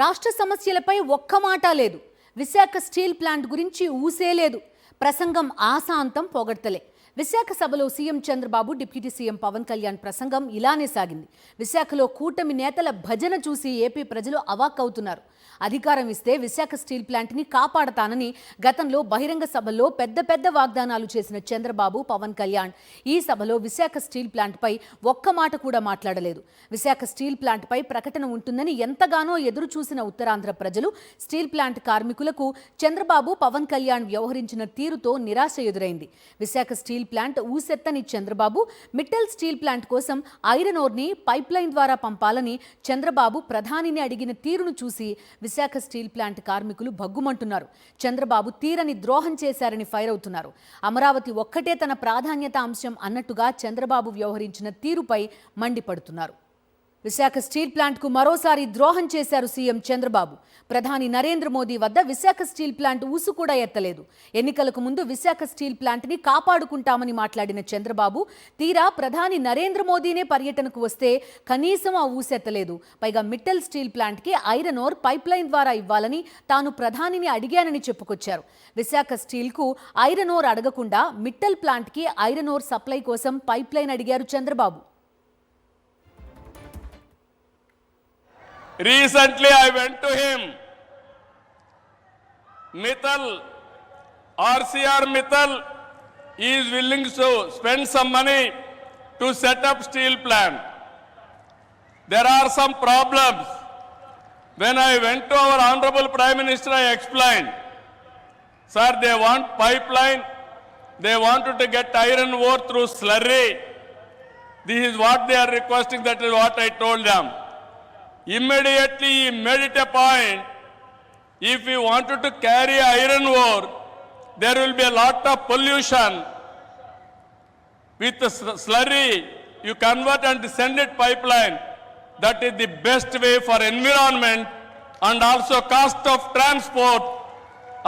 రాష్ట్ర సమస్యలపై ఒక్క మాట లేదు. విశాఖ స్టీల్ ప్లాంట్ గురించి ఊసే లేదు. ప్రసంగం ఆశాంతం పొగడ్తలే. విశాఖ సభలో CM Chandrababu, deputy CM Pawan Kalyan ప్రసంగం ఇలానే సాగింది. విశాఖలో కూటమి నేతల భజన చూసి ఏపీ ప్రజలు అవాక్కవుతున్నారు. అధికారం ఇస్తే విశాఖ స్టీల్ ప్లాంట్ని కాపాడతానని గతంలో బహిరంగ సభల్లో పెద్ద వాగ్దానాలు చేసిన చంద్రబాబు, పవన్ కళ్యాణ్ ఈ సభలో విశాఖ స్టీల్ ప్లాంట్పై ఒక్క మాట కూడా మాట్లాడలేదు. విశాఖ స్టీల్ ప్లాంట్పై ప్రకటన ఉంటుందని ఎంతగానో ఎదురు చూసిన ఉత్తరాంధ్ర ప్రజలు, స్టీల్ ప్లాంట్ కార్మికులకు చంద్రబాబు, పవన్ కళ్యాణ్ వ్యవహరించిన తీరుతో నిరాశ ఎదురైంది. విశాఖ స్టీల్ ప్లాంట్ ఊసెత్తని చంద్రబాబు, మిట్టల్ స్టీల్ ప్లాంట్ కోసం ఐరన్ ఓర్ని పైప్ లైన్ ద్వారా పంపాలని చంద్రబాబు ప్రధానిని అడిగిన తీరును చూసి విశాఖ స్టీల్ ప్లాంట్ కార్మికులు భగ్గుమంటున్నారు. చంద్రబాబు తీరని ద్రోహం చేశారని ఫైర్ అవుతున్నారు. అమరావతి ఒక్కటే తన ప్రాధాన్యత అంశం అన్నట్టుగా చంద్రబాబు వ్యవహరించిన తీరుపై మండిపడుతున్నారు. విశాఖ స్టీల్ ప్లాంట్కు మరోసారి ద్రోహం చేశారు సీఎం చంద్రబాబు. ప్రధాని నరేంద్ర మోదీ వద్ద విశాఖ స్టీల్ ప్లాంట్ ఊసు కూడా ఎత్తలేదు. ఎన్నికలకు ముందు విశాఖ స్టీల్ ప్లాంట్ని కాపాడుకుంటామని మాట్లాడిన చంద్రబాబు తీరా ప్రధాని నరేంద్ర మోదీనే పర్యటనకు వస్తే కనీసం ఆ ఊసెత్తలేదు. పైగా మిట్టల్ స్టీల్ ప్లాంట్కి ఐరన్ ఓర్ పైప్ లైన్ ద్వారా ఇవ్వాలని తాను ప్రధానిని అడిగానని చెప్పుకొచ్చారు. విశాఖ స్టీల్కు ఐరన్ ఓర్ అడగకుండా మిట్టల్ ప్లాంట్కి ఐరన్ ఓర్ సప్లై కోసం పైప్ లైన్ అడిగారు Chandrababu. Recently I went to him. Mittal, RCR Mittal is willing to spend some money to set up steel plant. There are some problems. When I went to our Honorable Prime Minister, I explained, sir, they want pipeline, they wanted to get iron ore through slurry. This is what they are requesting, that is what I told them. Immediately he made it a point, if we wanted to carry iron ore, there will be a lot of pollution. With the slurry, you convert and send it pipeline. That is the best way for environment and also cost of transport.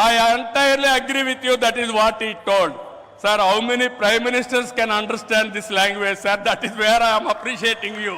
I entirely agree with you, that is what he told. Sir, how many prime ministers can understand this language, sir? That is where I am appreciating you.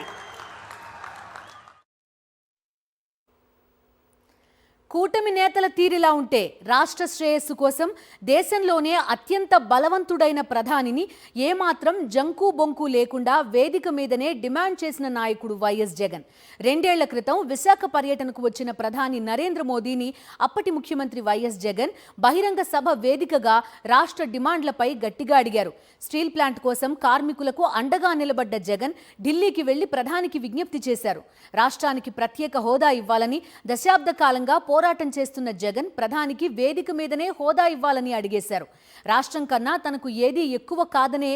కూటమి నేతల తీరిలా ఉంటే రాష్ట్ర శ్రేయస్సు కోసం దేశంలోనే అత్యంత బలవంతుడైన ప్రధానిని ఏమాత్రం జంకు బొంకు లేకుండా వేదిక మీదనే డిమాండ్ చేసిన నాయకుడు వైఎస్ జగన్. 2 ఏళ్ల క్రితం విశాఖ పర్యటనకు వచ్చిన ప్రధాని నరేంద్ర మోదీని అప్పటి ముఖ్యమంత్రి వైఎస్ జగన్ బహిరంగ సభ వేదికగా రాష్ట్ర డిమాండ్లపై గట్టిగా అడిగారు. స్టీల్ ప్లాంట్ కోసం కార్మికులకు అండగా నిలబడ్డ జగన్ ఢిల్లీకి వెళ్లి ప్రధానికి విజ్ఞప్తి చేశారు. రాష్ట్రానికి ప్రత్యేక హోదా ఇవ్వాలని దశాబ్ద కాలంగా పోరాటం చేస్తున్న జగన్ ప్రధానికి వేదిక మీదనే హోదా ఇవ్వాలని అడిగేశారు. రాష్ట్రం కన్నా తనకు ఏదీ ఎక్కువ కాదనే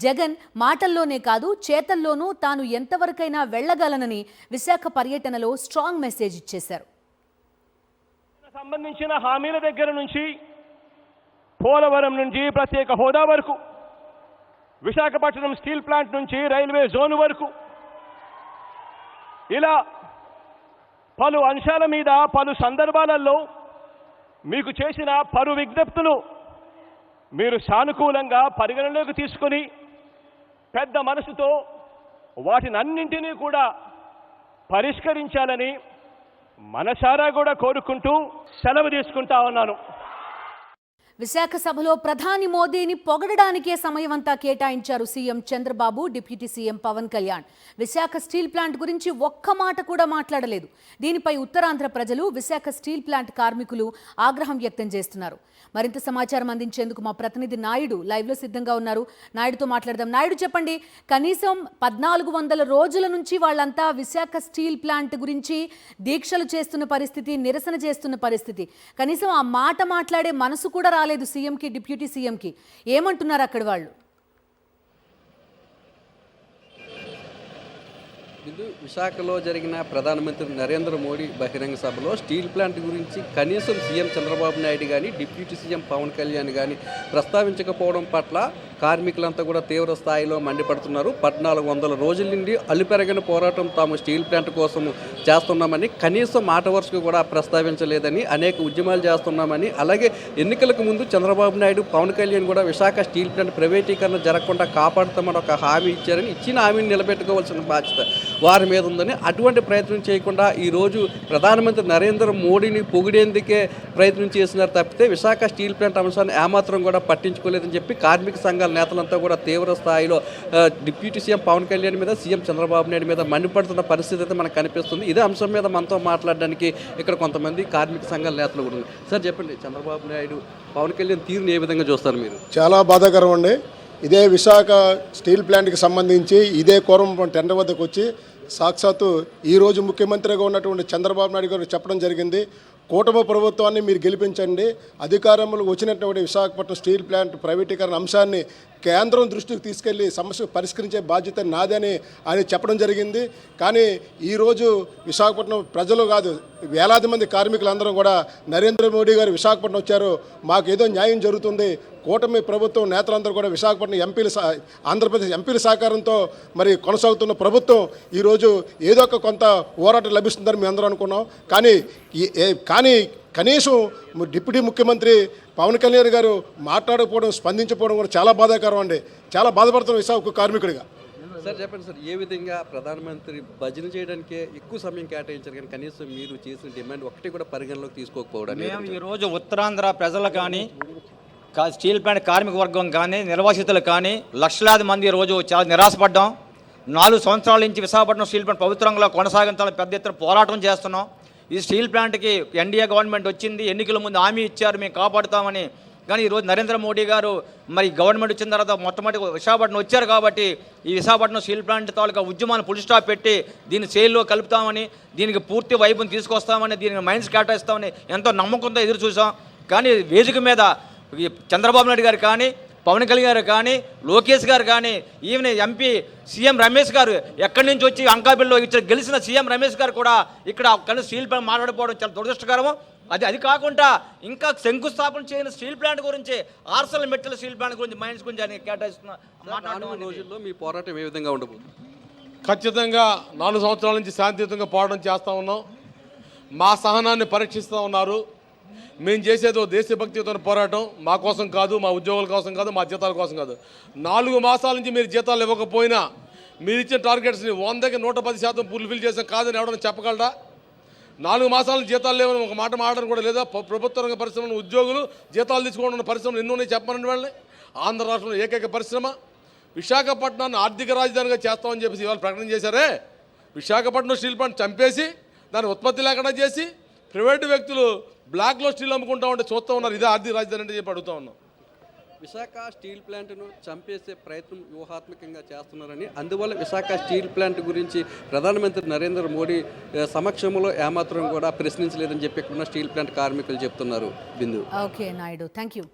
జగన్ మాటల్లోనే కాదు చేతల్లోనూ తాను ఎంతవరకైనా వెళ్లగలనని విశాఖ పర్యటనలో స్ట్రాంగ్ మెసేజ్ ఇచ్చేశారు. సంబంధించిన హామీల దగ్గర నుంచి పోలవరం నుంచి ప్రత్యేక హోదా వరకు, విశాఖపట్నం స్టీల్ ప్లాంట్ నుంచి రైల్వే జోన్ వరకు, ఇలా పలు అంశాల మీద పలు సందర్భాలలో మీకు చేసిన పలు విజ్ఞప్తులు మీరు సానుకూలంగా పరిగణలోకి తీసుకొని పెద్ద మనసుతో వాటినన్నింటినీ కూడా పరిష్కరించాలని మనసారా కూడా కోరుకుంటూ సెలవు తీసుకుంటా ఉన్నాను. విశాఖ సభలో ప్రధాని మోదీని పొగడడానికే సమయమంతా కేటాయించారు CM Chandrababu, deputy CM Pawan Kalyan. Visakha steel plant గురించి ఒక్క మాట కూడా మాట్లాడలేదు. దీనిపై ఉత్తరాంధ్ర ప్రజలు, విశాఖ స్టీల్ ప్లాంట్ కార్మికులు ఆగ్రహం వ్యక్తం చేస్తున్నారు. మరింత సమాచారం అందించేందుకు మా ప్రతినిధి నాయుడు లైవ్లో సిద్ధంగా ఉన్నారు. నాయుడుతో మాట్లాడదాం. నాయుడు, చెప్పండి, కనీసం 1400 రోజుల నుంచి వాళ్ళంతా విశాఖ స్టీల్ ప్లాంట్ గురించి దీక్షలు చేస్తున్న పరిస్థితి, నిరసన చేస్తున్న పరిస్థితి. కనీసం ఆ మాట మాట్లాడే మనసు కూడా రాలేదు సీఎంకి, డిప్యూటీ సీఎంకి. ఏమంటున్నారు అక్కడ వాళ్ళు? విశాఖలో జరిగిన ప్రధానమంత్రి నరేంద్ర మోడీ బహిరంగ సభలో స్టీల్ ప్లాంట్ గురించి కనీసం సీఎం చంద్రబాబు నాయుడు కానీ, డిప్యూటీ సీఎం పవన్ కళ్యాణ్ కానీ ప్రస్తావించకపోవడం పట్ల కార్మికులంతా కూడా తీవ్ర స్థాయిలో మండిపడుతున్నారు. 1400 రోజుల నుండి అలుపెరగని పోరాటం తాము స్టీల్ ప్లాంట్ కోసం చేస్తున్నామని, కనీసం మాట వరుసకు కూడా ప్రస్తావించలేదని, అనేక ఉద్యమాలు చేస్తున్నామని, అలాగే ఎన్నికలకు ముందు చంద్రబాబు నాయుడు, పవన్ కళ్యాణ్ కూడా విశాఖ స్టీల్ ప్లాంట్ ప్రైవేటీకరణ జరగకుండా కాపాడుతామని ఒక హామీ ఇచ్చారని, ఇచ్చిన హామీని నిలబెట్టుకోవాల్సిన బాధ్యత వారి మీద ఉందని, అటువంటి ప్రయత్నం చేయకుండా ఈరోజు ప్రధానమంత్రి నరేంద్ర మోడీని పొగిడేందుకే ప్రయత్నం చేసినారు తప్పితే విశాఖ స్టీల్ ప్లాంట్ అంశాన్ని ఏమాత్రం కూడా పట్టించుకోలేదని చెప్పి కార్మిక సంఘాల నేతలంతా కూడా తీవ్ర స్థాయిలో డిప్యూటీ సీఎం పవన్ కళ్యాణ్ మీద, సీఎం చంద్రబాబు నాయుడు మీద మండిపడుతున్న పరిస్థితి అయితే మనకు కనిపిస్తుంది. ఇదే అంశం మీద మనతో మాట్లాడడానికి ఇక్కడ కొంతమంది కార్మిక సంఘాల నేతలు కూడా ఉన్నారు. సార్ చెప్పండి, చంద్రబాబు నాయుడు, పవన్ కళ్యాణ్ తీరుని ఏ విధంగా చూస్తారు మీరు? చాలా బాధాకరం అండి. ఇదే విశాఖ స్టీల్ ప్లాంట్కి సంబంధించి ఇదే కోరం టెండర్ వద్దకు వచ్చి సాక్షాత్తు ఈరోజు ముఖ్యమంత్రిగా ఉన్నటువంటి చంద్రబాబు నాయుడు గారు చెప్పడం జరిగింది, కూటమి ప్రభుత్వాన్ని మీరు గెలిపించండి, అధికారంలో వచ్చినటువంటి విశాఖపట్నం స్టీల్ ప్లాంట్ ప్రైవేటీకరణ అంశాన్ని కేంద్రం దృష్టికి తీసుకెళ్లి సమస్య పరిష్కరించే బాధ్యత నాదని ఆయన చెప్పడం జరిగింది. కానీ ఈరోజు విశాఖపట్నం ప్రజలు కాదు, వేలాది మంది కార్మికులందరం కూడా నరేంద్ర మోడీ గారు విశాఖపట్నం వచ్చారు, మాకు ఏదో న్యాయం జరుగుతుంది, కూటమి ప్రభుత్వం నేతలందరూ కూడా విశాఖపట్నం ఎంపీల ఆంధ్రప్రదేశ్ ఎంపీల సహకారంతో మరి కొనసాగుతున్న ప్రభుత్వం ఈరోజు ఏదో ఒక కొంత పోరాటం లభిస్తుందని మేము అందరూ అనుకున్నాం. కానీ కనీసం డిప్యూటీ ముఖ్యమంత్రి పవన్ కళ్యాణ్ గారు మాట్లాడకపోవడం, స్పందించకపోవడం కూడా చాలా బాధాకరం అండి. చాలా బాధపడుతున్నాం విశాఖ కార్మికుడిగా. సార్ చెప్పండి సార్, ఏ విధంగా ప్రధానమంత్రి భజన చేయడానికే ఎక్కువ సమయం కేటాయించారు, కానీ కనీసం మీరు చేసిన డిమాండ్ ఒకటి కూడా పరిగణలోకి తీసుకోకపోవడం? మేము ఈరోజు ఉత్తరాంధ్ర ప్రజలు కానీ, స్టీల్ ప్లాంట్ కార్మిక వర్గం కానీ, నిర్వాసితులు కానీ లక్షలాది మంది ఈరోజు చాలా నిరాశపడ్డాం. 4 సంవత్సరాల నుంచి విశాఖపట్నం స్టీల్ ప్లాంట్ పవిత్రంగా కొనసాగించాలని పెద్ద ఎత్తున పోరాటం చేస్తున్నాం. ఈ స్టీల్ ప్లాంట్కి ఎన్డీఏ గవర్నమెంట్ వచ్చింది, ఎన్నికల ముందు హామీ ఇచ్చారు మేము కాపాడుతామని. కానీ ఈరోజు నరేంద్ర మోడీ గారు మరి గవర్నమెంట్ వచ్చిన తర్వాత మొట్టమొదటి విశాఖపట్నం వచ్చారు కాబట్టి ఈ విశాఖపట్నం స్టీల్ ప్లాంట్ తాలూకా ఉద్యమాన్ని ఫుల్ స్టాప్ పెట్టి దీన్ని సేల్లో కలుపుతామని, దీనికి పూర్తి వైపుని తీసుకొస్తామని, దీనికి మైండ్స్ కేటాయిస్తామని ఎంతో నమ్మకంతో ఎదురు చూసాం. కానీ వేదిక మీద చంద్రబాబు నాయుడు గారు కానీ, పవన్ కళ్యాణ్ గారు కానీ, లోకేష్ గారు కానీ, ఈవెన్ ఎంపీ సీఎం రమేష్ గారు ఎక్కడి నుంచి వచ్చి అంకాబిల్లో ఇచ్చిన గెలిచిన సీఎం రమేష్ గారు కూడా ఇక్కడ కానీ స్టీల్ ప్లాంట్ మాట్లాడిపోవడం చాలా దురదృష్టకరము. అది కాకుండా ఇంకా శంకుస్థాపన చేయని స్టీల్ ప్లాంట్ గురించి, ఆర్సల్ మెటల్ స్టీల్ ప్లాంట్ గురించి, మైన్స్ గురించి ఆయన కేటాయిస్తున్న మాట్లాడడం రోజుల్లో మీ పోరాటం ఏ విధంగా ఉండబోతుంది? ఖచ్చితంగా 4 సంవత్సరాల నుంచి శాంతియుతంగా పోరాటం చేస్తూ ఉన్నాం. మా సహనాన్ని పరీక్షిస్తూ ఉన్నారు. మేము చేసేదో దేశభక్తితో పోరాటం, మా కోసం కాదు, మా ఉద్యోగుల కోసం కాదు, మా జీతాల కోసం కాదు. 4 మాసాల నుంచి మీరు జీతాలు ఇవ్వకపోయినా మీరు ఇచ్చిన టార్గెట్స్ని 100కి 110% ఫుల్ఫిల్ చేసాం కాదని ఎవడన్నా చెప్పగలరా? 4 మాసాల జీతాలు లేవని ఒక మాట మాట్లాడడం కూడా లేదా? ప్రభుత్వ రంగ పరిశ్రమల ఉద్యోగులు జీతాలు తీసుకోవడం పరిశ్రమలు ఎన్నో చెప్పమని వాళ్ళని. ఆంధ్ర రాష్ట్రంలో ఏకైక పరిశ్రమ విశాఖపట్నాన్ని ఆర్థిక రాజధానిగా చేస్తామని చెప్పేసి ఇవాళ ప్రకటన చేశారే. విశాఖపట్నం స్టీల్ ప్లాంట్ చంపేసి దాని ఉత్పత్తి లేకుండా చేసి ప్రైవేటు వ్యక్తులు బ్లాక్లో స్టీల్ అమ్ముకుంటా ఉంటే చూస్తూ ఉన్నారు. ఇదే ఆర్థిక రాజధాని అంటే చెప్పి అడుగుతూ ఉన్నాం. విశాఖ స్టీల్ ప్లాంట్ను చంపేసే ప్రయత్నం వ్యూహాత్మకంగా చేస్తున్నారని, అందువల్ల విశాఖ స్టీల్ ప్లాంట్ గురించి ప్రధానమంత్రి నరేంద్ర మోడీ సమక్షంలో ఏమాత్రం కూడా ప్రశ్నించలేదని చెప్పి ఇక్కడ ఉన్న స్టీల్ ప్లాంట్ కార్మికులు చెప్తున్నారు. Bindu. Okay Naidu, thank you.